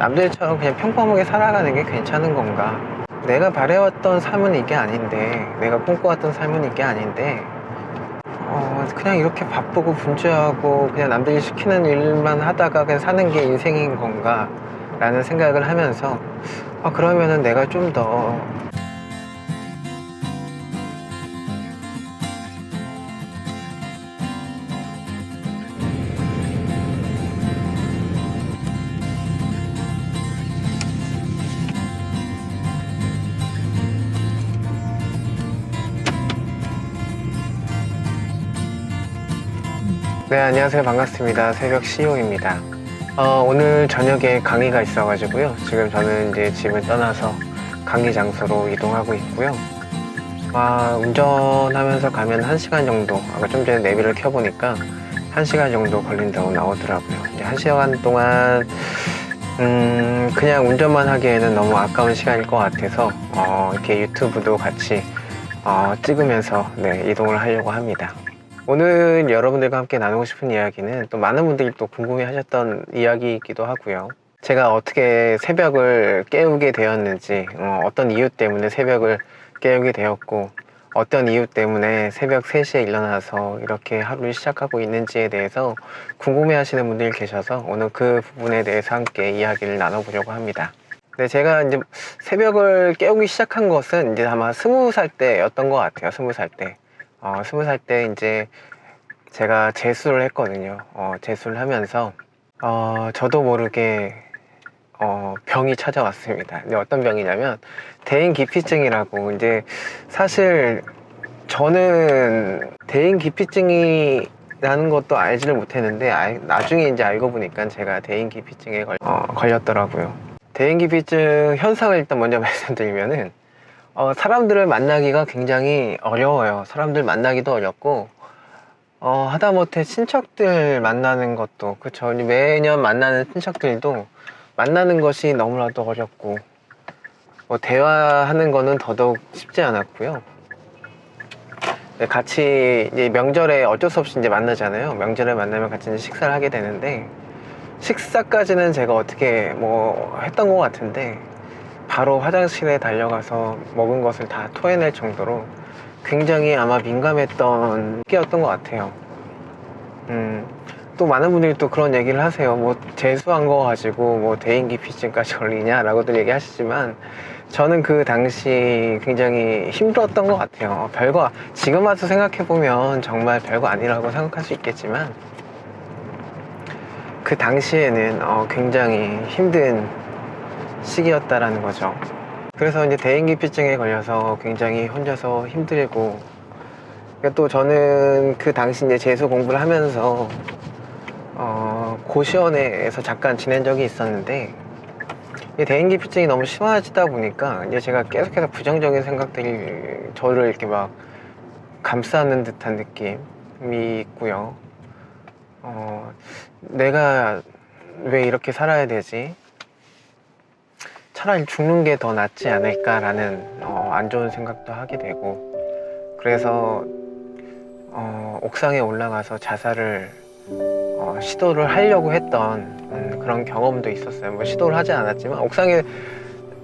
남들처럼 그냥 평범하게 살아가는 게 괜찮은 건가? 내가 바래왔던 삶은 이게 아닌데, 내가 꿈꿔왔던 삶은 이게 아닌데, 그냥 이렇게 바쁘고 분주하고 그냥 남들이 시키는 일만 하다가 그냥 사는 게 인생인 건가? 라는 생각을 하면서 그러면은 내가 좀더 네, 안녕하세요. 반갑습니다. 새벽 CEO입니다. 오늘 저녁에 강의가 있어가지고요. 지금 저는 이제 집을 떠나서 강의 장소로 이동하고 있고요. 운전하면서 가면 1시간 정도, 아까 좀 전에 내비를 켜보니까 1시간 정도 걸린다고 나오더라고요. 이제 1시간 동안 그냥 운전만 하기에는 너무 아까운 시간일 것 같아서 이렇게 유튜브도 같이 찍으면서 이동을 하려고 합니다. 오늘 여러분들과 함께 나누고 싶은 이야기는 또 많은 분들이 또 궁금해 하셨던 이야기이기도 하고요. 제가 어떻게 새벽을 깨우게 되었는지, 어떤 이유 때문에 새벽을 깨우게 되었고, 어떤 이유 때문에 새벽 3시에 일어나서 이렇게 하루를 시작하고 있는지에 대해서 궁금해 하시는 분들이 계셔서 오늘 그 부분에 대해서 함께 이야기를 나눠보려고 합니다. 네, 제가 이제 새벽을 깨우기 시작한 것은 이제 아마 20살 때였던 것 같아요. 20살 때. 20살 때 이제 제가 재수를 했거든요. 재수를 하면서 저도 모르게 병이 찾아왔습니다. 근데 어떤 병이냐면 대인기피증이라고. 이제 사실 저는 대인기피증이라는 것도 알지를 못했는데 나중에 이제 알고 보니까 제가 대인기피증에 걸렸더라고요. 대인기피증 현상을 일단 먼저 말씀드리면은 사람들을 만나기가 굉장히 어려워요. 사람들 만나기도 어렵고 하다못해 친척들 만나는 것도, 그쵸, 매년 만나는 친척들도 만나는 것이 너무나도 어렵고, 대화하는 거는 더더욱 쉽지 않았고요. 같이 이제 명절에 어쩔 수 없이 이제 만나잖아요. 명절에 만나면 같이 이제 식사를 하게 되는데, 식사까지는 제가 어떻게 했던 것 같은데, 바로 화장실에 달려가서 먹은 것을 다 토해낼 정도로 굉장히 아마 민감했던 시기였던 것 같아요. 또 많은 분들이 또 그런 얘기를 하세요. 재수한 거 가지고 대인기피증까지 걸리냐 라고들 얘기하시지만, 저는 그 당시 굉장히 힘들었던 것 같아요. 지금 와서 생각해보면 정말 별거 아니라고 생각할 수 있겠지만, 그 당시에는 굉장히 힘든 시기였다라는 거죠. 그래서 이제 대인기피증에 걸려서 굉장히 혼자서 힘들고, 또 저는 그 당시 이제 재수 공부를 하면서 고시원에서 잠깐 지낸 적이 있었는데, 이 대인기피증이 너무 심해지다 보니까 이제 제가 계속해서 부정적인 생각들이 저를 이렇게 막 감싸는 듯한 느낌이 있고요. 내가 왜 이렇게 살아야 되지? 차라리 죽는 게 더 낫지 않을까라는 안 좋은 생각도 하게 되고, 그래서 옥상에 올라가서 자살을 시도를 하려고 했던 그런 경험도 있었어요. 시도를 하지 않았지만 옥상에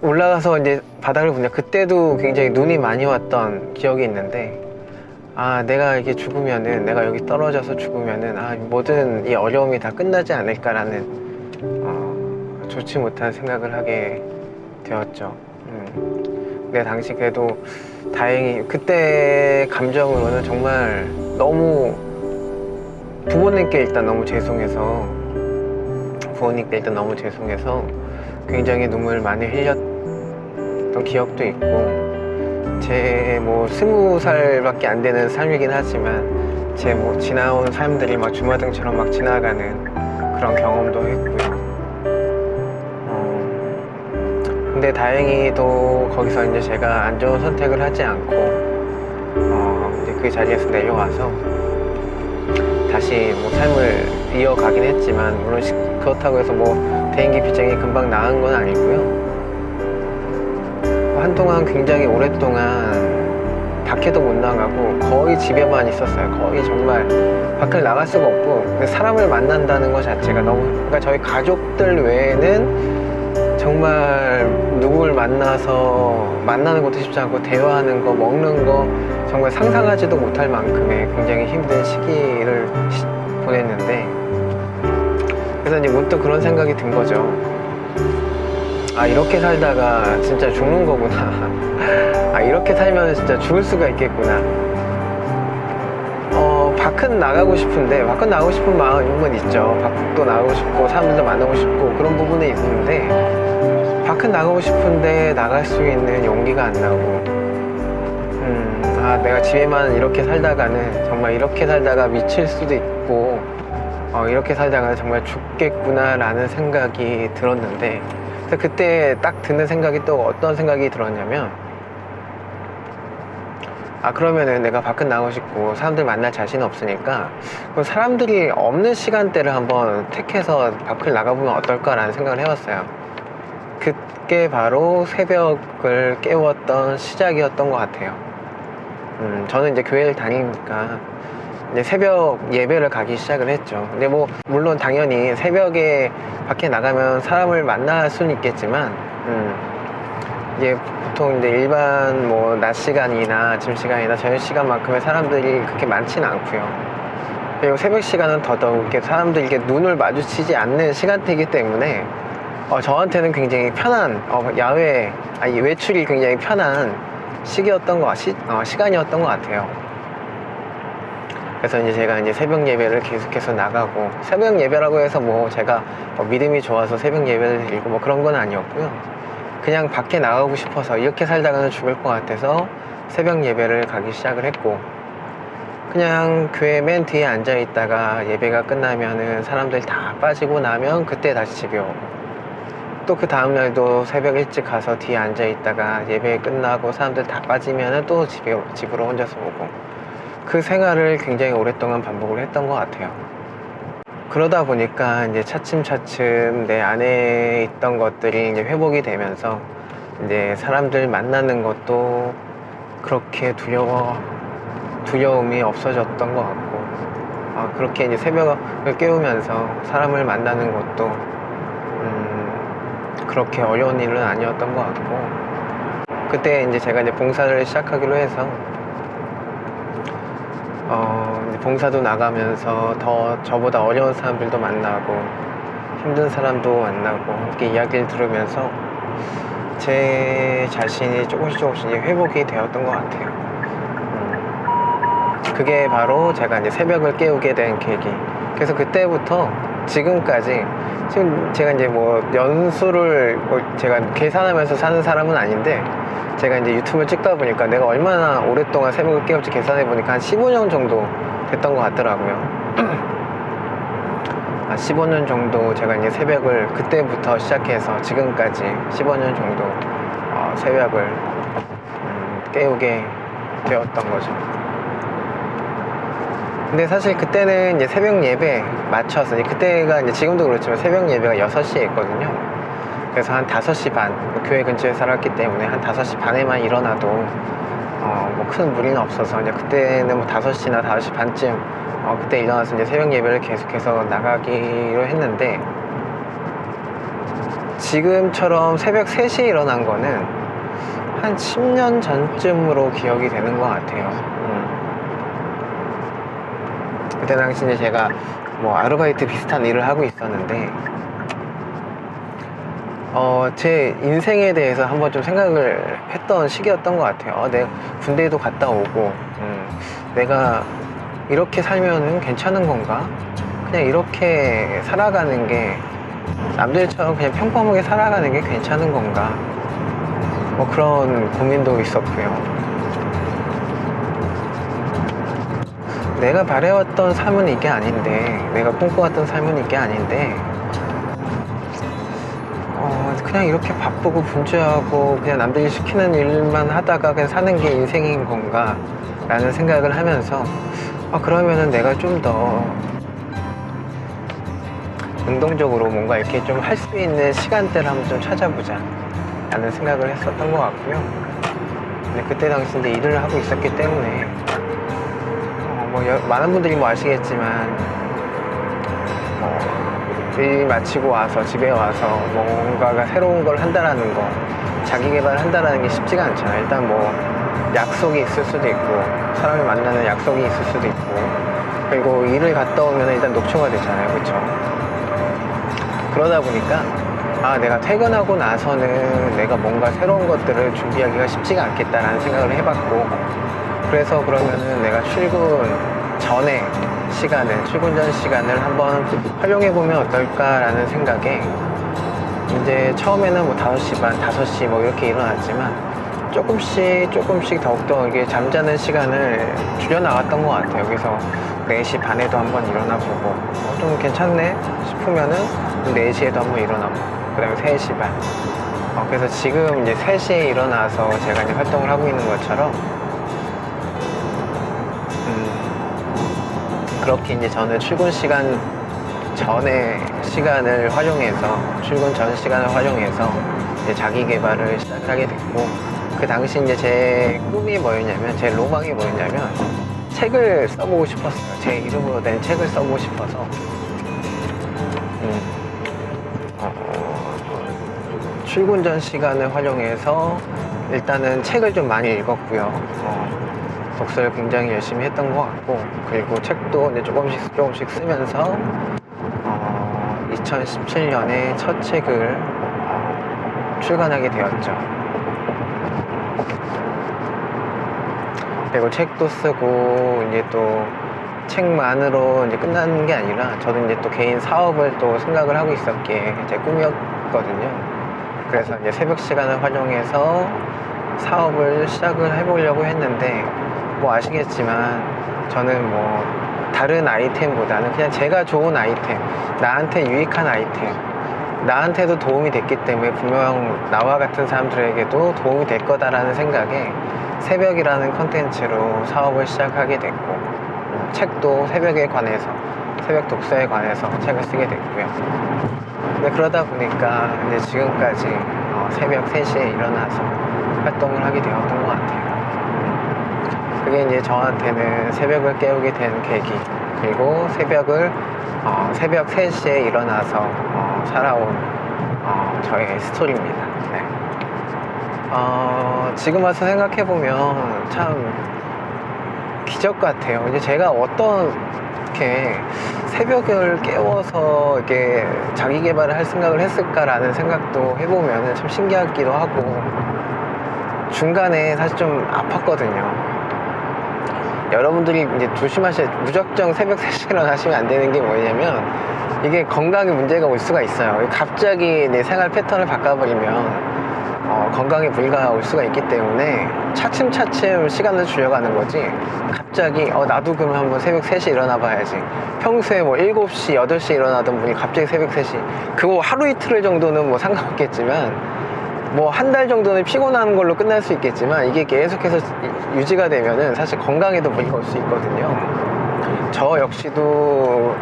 올라가서 이제 바닥을 보냐, 그때도 굉장히 눈이 많이 왔던 기억이 있는데, 내가 이게 죽으면은, 내가 여기 떨어져서 죽으면은 모든 이 어려움이 다 끝나지 않을까라는 좋지 못한 생각을 하게 되었죠. 근데 당시 그래도 다행히 그때 감정으로는 정말 너무 부모님께 일단 너무 죄송해서 굉장히 눈물 많이 흘렸던 기억도 있고, 제 20살밖에 안 되는 삶이긴 하지만 제 지나온 삶들이 막 주마등처럼 막 지나가는 그런 경험도 했고요. 근데 다행히도 거기서 이제 제가 안 좋은 선택을 하지 않고 이제 그 자리에서 내려와서 다시 삶을 이어가긴 했지만, 물론 그렇다고 해서 대인기피증이 금방 나은 건 아니고요. 한동안 굉장히 오랫동안 밖에도 못 나가고 거의 집에만 있었어요. 거의 정말 밖을 나갈 수가 없고, 근데 사람을 만난다는 것 자체가 너무, 그러니까 저희 가족들 외에는 정말 누굴 만나는 것도 쉽지 않고 대화하는 거, 먹는 거 정말 상상하지도 못할 만큼의 굉장히 힘든 시기를 보냈는데, 그래서 이제 문득 그런 생각이 든 거죠. 아, 이렇게 살다가 진짜 죽는 거구나. 아, 이렇게 살면 진짜 죽을 수가 있겠구나. 밖은 나가고 싶은데, 밖은 나가고 싶은 마음은 있죠. 밖도 나가고 싶고 사람들도 만나고 싶고 그런 부분이 있는데, 밖은 나가고 싶은데 나갈 수 있는 용기가 안 나고, 아, 내가 집에만 이렇게 살다가는 정말 이렇게 살다가 미칠 수도 있고, 이렇게 살다가 정말 죽겠구나 라는 생각이 들었는데, 그때 딱 드는 생각이 또 어떤 생각이 들었냐면, 아, 그러면은 내가 밖은 나가고 싶고 사람들 만날 자신 없으니까 그럼 사람들이 없는 시간대를 한번 택해서 밖을 나가보면 어떨까라는 생각을 해봤어요. 그게 바로 새벽을 깨웠던 시작이었던 것 같아요. 저는 이제 교회를 다니니까 이제 새벽 예배를 가기 시작을 했죠. 근데 뭐 물론 당연히 새벽에 밖에 나가면 사람을 만날 수는 있겠지만 이제 보통 이제 일반 뭐 낮 시간이나 아침 시간이나 저녁 시간만큼의 사람들이 그렇게 많지는 않고요. 그리고 새벽 시간은 더더욱 이렇게 사람들이 이렇게 눈을 마주치지 않는 시간대이기 때문에 저한테는 굉장히 편한 야외 외출이 굉장히 편한 시간이었던 것 같아요. 그래서 이제 제가 이제 새벽 예배를 계속해서 나가고, 새벽 예배라고 해서 뭐 제가 믿음이 좋아서 새벽 예배를 드리고 뭐 그런 건 아니었고요. 그냥 밖에 나가고 싶어서 이렇게 살다가는 죽을 것 같아서 새벽 예배를 가기 시작을 했고, 그냥 교회 맨 뒤에 앉아 있다가 예배가 끝나면은 사람들 다 빠지고 나면 그때 다시 집에 오고, 또 그 다음날도 새벽 일찍 가서 뒤에 앉아 있다가 예배 끝나고 사람들 다 빠지면은 또 집으로 혼자서 오고, 그 생활을 굉장히 오랫동안 반복을 했던 것 같아요. 그러다 보니까 이제 차츰차츰 내 안에 있던 것들이 이제 회복이 되면서 이제 사람들 만나는 것도 그렇게 두려움이 없어졌던 것 같고, 그렇게 이제 새벽을 깨우면서 사람을 만나는 것도 그렇게 어려운 일은 아니었던 것 같고, 그때 이제 제가 이제 봉사를 시작하기로 해서 이제 봉사도 나가면서 더 저보다 어려운 사람들도 만나고 힘든 사람도 만나고 함께 이야기를 들으면서 제 자신이 조금씩 회복이 되었던 것 같아요. 그게 바로 제가 이제 새벽을 깨우게 된 계기. 그래서 그때부터 지금까지, 지금 제가 이제 뭐 연수를 제가 계산하면서 사는 사람은 아닌데, 제가 이제 유튜브를 찍다 보니까 내가 얼마나 오랫동안 새벽을 깨울지 계산해 보니까 한 15년 정도 됐던 것 같더라고요. 15년 정도 제가 이제 새벽을 그때부터 시작해서 지금까지 15년 정도 새벽을 깨우게 되었던 거죠. 근데 사실 그때는 이제 새벽 예배 맞춰서, 그때가 이제 지금도 그렇지만 새벽 예배가 6시에 있거든요. 그래서 한 5시 반, 교회 근처에 살았기 때문에 한 5시 반에만 일어나도 뭐 큰 무리는 없어서 이제 그때는 뭐 5시나 5시 반쯤 그때 일어나서 이제 새벽 예배를 계속해서 나가기로 했는데, 지금처럼 새벽 3시에 일어난 거는 한 10년 전쯤으로 기억이 되는 것 같아요. 그때 당시 이제 제가 뭐 아르바이트 비슷한 일을 하고 있었는데, 제 인생에 대해서 한번 좀 생각을 했던 시기였던 것 같아요. 내가 군대에도 갔다 오고, 내가 이렇게 살면은 괜찮은 건가? 그냥 이렇게 살아가는 게, 남들처럼 그냥 평범하게 살아가는 게 괜찮은 건가? 뭐 그런 고민도 있었고요. 내가 바래왔던 삶은 이게 아닌데, 내가 꿈꿔왔던 삶은 이게 아닌데, 그냥 이렇게 바쁘고 분주하고 그냥 남들이 시키는 일만 하다가 그냥 사는 게 인생인 건가 라는 생각을 하면서, 그러면은 내가 좀 더 능동적으로 뭔가 이렇게 좀 할 수 있는 시간대를 한번 좀 찾아보자 라는 생각을 했었던 것 같고요. 근데 그때 당시 이제 일을 하고 있었기 때문에 많은 분들이 뭐 아시겠지만 일 마치고 와서 집에 와서 뭔가가 새로운 걸 한다라는 거, 자기 개발을 한다라는 게 쉽지가 않잖아요. 일단 뭐 약속이 있을 수도 있고, 사람을 만나는 약속이 있을 수도 있고, 그리고 일을 갔다 오면 일단 녹초가 되잖아요. 그렇죠? 그러다 보니까 내가 퇴근하고 나서는 내가 뭔가 새로운 것들을 준비하기가 쉽지가 않겠다라는 생각을 해봤고, 그래서 그러면은 내가 출근 전에 시간을, 출근 전 시간을 한번 활용해보면 어떨까라는 생각에, 이제 처음에는 뭐 5시 반, 5시 뭐 이렇게 일어났지만 조금씩 더욱더 이게 잠자는 시간을 줄여나갔던 것 같아요. 그래서 4시 반에도 한번 일어나보고, 좀 괜찮네 싶으면은 4시에도 한번 일어나보고, 그 다음에 3시 반. 그래서 지금 이제 3시에 일어나서 제가 이제 활동을 하고 있는 것처럼, 그렇게 이제 저는 출근 시간 전에 시간을 활용해서, 출근 전 시간을 활용해서 이제 자기 개발을 시작을 하게 됐고, 그 당시 이제 제 꿈이 뭐였냐면, 제 로망이 뭐였냐면, 책을 써보고 싶었어요. 제 이름으로 된 책을 써보고 싶어서. 출근 전 시간을 활용해서 일단은 책을 좀 많이 읽었고요. 독서를 굉장히 열심히 했던 것 같고, 그리고 책도 이제 조금씩 쓰면서 2017년에 첫 책을 출간하게 되었죠. 그리고 책도 쓰고, 이제 또 책만으로 이제 끝나는 게 아니라, 저도 이제 또 개인 사업을 또 생각을 하고 있었기에 제 꿈이었거든요. 그래서 이제 새벽 시간을 활용해서 사업을 시작을 해보려고 했는데, 뭐 아시겠지만 저는 뭐 다른 아이템보다는 그냥 제가 좋은 아이템, 나한테 유익한 아이템, 나한테도 도움이 됐기 때문에 분명 나와 같은 사람들에게도 도움이 될 거다라는 생각에 새벽이라는 컨텐츠로 사업을 시작하게 됐고, 책도 새벽에 관해서, 새벽 독서에 관해서 책을 쓰게 됐고요. 근데 그러다 보니까 이제 지금까지 새벽 3시에 일어나서 활동을 하게 되었던 것 같아요. 그게 이제 저한테는 새벽을 깨우게 된 계기, 그리고 새벽 3시에 일어나서 살아온 저의 스토리입니다. 네. 지금 와서 생각해보면 참 기적 같아요. 이제 제가 어떻게 새벽을 깨워서 이렇게 자기 개발을 할 생각을 했을까라는 생각도 해보면 참 신기하기도 하고, 중간에 사실 좀 아팠거든요. 여러분들이 이제 무작정 새벽 3시에 일어나시면 안 되는 게 뭐냐면, 이게 건강에 문제가 올 수가 있어요. 갑자기 내 생활 패턴을 바꿔버리면 건강에 무리가 올 수가 있기 때문에 차츰차츰 시간을 줄여가는 거지, 갑자기 나도 그럼 한번 새벽 3시에 일어나 봐야지, 평소에 뭐 7시, 8시에 일어나던 분이 갑자기 새벽 3시, 그거 하루 이틀 정도는 뭐 상관없겠지만, 뭐 한 달 정도는 피곤한 걸로 끝날 수 있겠지만, 이게 계속해서 유지가 되면은 사실 건강에도 무리가 올 수 있거든요. 저 역시도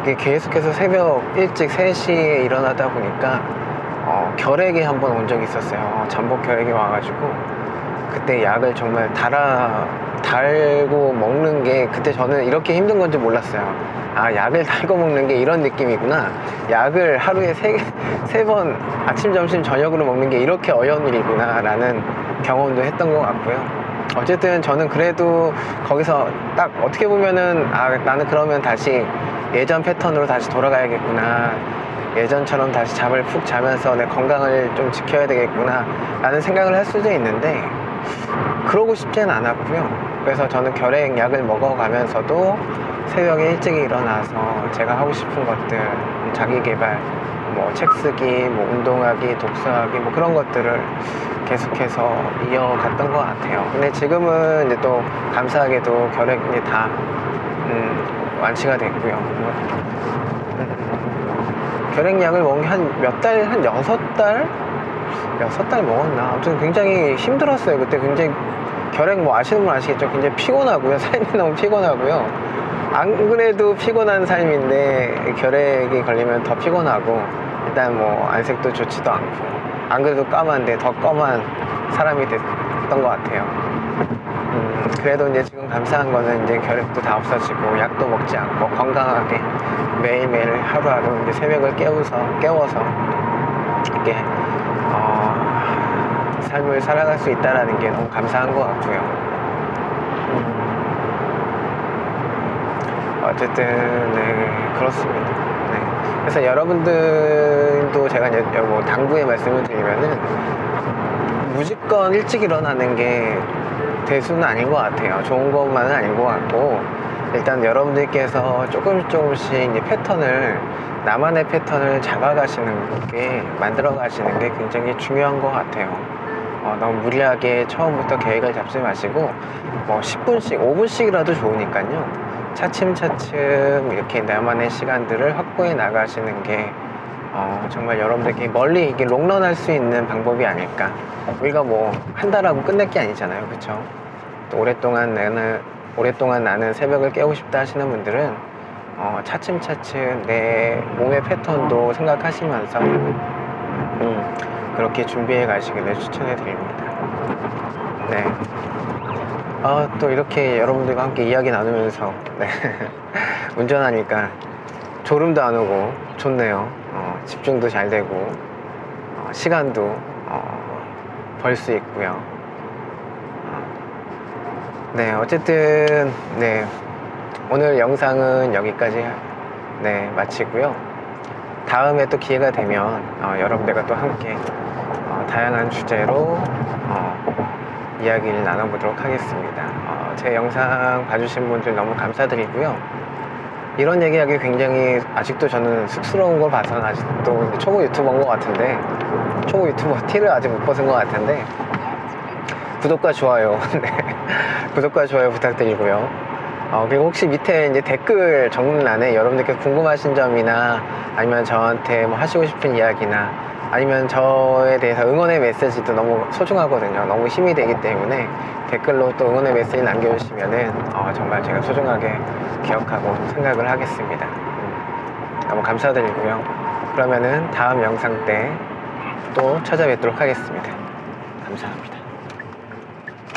이게 계속해서 새벽 일찍 3시에 일어나다 보니까 결핵이 한번 온 적이 있었어요. 잠복 결핵이 와가지고, 그때 약을 정말 달고 먹는 게, 그때 저는 이렇게 힘든 건지 몰랐어요. 약을 달고 먹는 게 이런 느낌이구나, 약을 하루에 3번 아침, 점심, 저녁으로 먹는 게 이렇게 어려운 일이구나 라는 경험도 했던 것 같고요. 어쨌든 저는 그래도 거기서 딱 어떻게 보면은 나는 그러면 다시 예전 패턴으로 다시 돌아가야겠구나, 예전처럼 다시 잠을 푹 자면서 내 건강을 좀 지켜야 되겠구나 라는 생각을 할 수도 있는데, 그러고 싶지는 않았고요. 그래서 저는 결핵약을 먹어가면서도 새벽에 일찍 일어나서 제가 하고 싶은 것들, 자기 개발, 뭐 책 쓰기, 뭐 운동하기, 독서하기, 뭐 그런 것들을 계속해서 이어갔던 것 같아요. 근데 지금은 이제 또 감사하게도 결핵이 다 완치가 됐고요. 결핵약을 먹은 게 한 몇 달, 한 6달 먹었나? 아무튼 굉장히 힘들었어요. 그때 굉장히 결핵, 뭐 아시는 분 아시겠죠? 굉장히 피곤하고요. 삶이 너무 피곤하고요. 안 그래도 피곤한 삶인데 결핵이 걸리면 더 피곤하고, 일단 뭐 안색도 좋지도 않고, 안 그래도 까만데 더 검은 사람이 됐던 것 같아요. 그래도 이제 지금 감사한 거는 이제 결핵도 다 없어지고, 약도 먹지 않고 건강하게 매일매일 하루하루 이제 새벽을 깨워서 이렇게 삶을 살아갈 수 있다는 게 너무 감사한 것 같고요. 어쨌든 네, 그렇습니다. 네. 그래서 여러분들도 제가 이제 뭐 당부의 말씀을 드리면은 무조건 일찍 일어나는 게 대수는 아닌 것 같아요. 좋은 것만은 아닌 것 같고, 일단 여러분들께서 조금씩 이제 나만의 패턴을 잡아가시는 게, 만들어 가시는 게 굉장히 중요한 것 같아요. 너무 무리하게 처음부터 계획을 잡지 마시고, 뭐 10분씩, 5분씩이라도 좋으니까요. 차츰차츰 이렇게 나만의 시간들을 확보해 나가시는 게 정말 여러분들께 멀리 이게 롱런 할 수 있는 방법이 아닐까. 우리가 뭐 한 달하고 끝낼 게 아니잖아요, 그쵸? 또 오랫동안 나는 새벽을 깨우고 싶다 하시는 분들은 차츰차츰 내 몸의 패턴도 생각하시면서 그렇게 준비해 가시기를 추천해 드립니다. 네. 또 이렇게 여러분들과 함께 이야기 나누면서 네. 운전하니까 졸음도 안 오고 좋네요. 집중도 잘 되고 시간도 벌 수 있고요. 네, 어쨌든 네, 오늘 영상은 여기까지 네, 마치고요. 다음에 또 기회가 되면 여러분들과 또 함께 다양한 주제로 이야기를 나눠보도록 하겠습니다. 제 영상 봐주신 분들 너무 감사드리고요. 이런 얘기하기 굉장히 아직도 저는 쑥스러운 걸 봐서는 아직도 초보 유튜버인 것 같은데, 초보 유튜버 티를 아직 못 벗은 것 같은데, 구독과 좋아요 네. 구독과 좋아요 부탁드리고요. 그리고 혹시 밑에 이제 댓글 적는란에 여러분들께 궁금하신 점이나 아니면 저한테 뭐 하시고 싶은 이야기나 아니면 저에 대해서 응원의 메시지도 너무 소중하거든요. 너무 힘이 되기 때문에 댓글로 또 응원의 메시지 남겨주시면은 정말 제가 소중하게 기억하고 생각을 하겠습니다. 너무 감사드리고요. 그러면은 다음 영상 때 또 찾아뵙도록 하겠습니다. 감사합니다.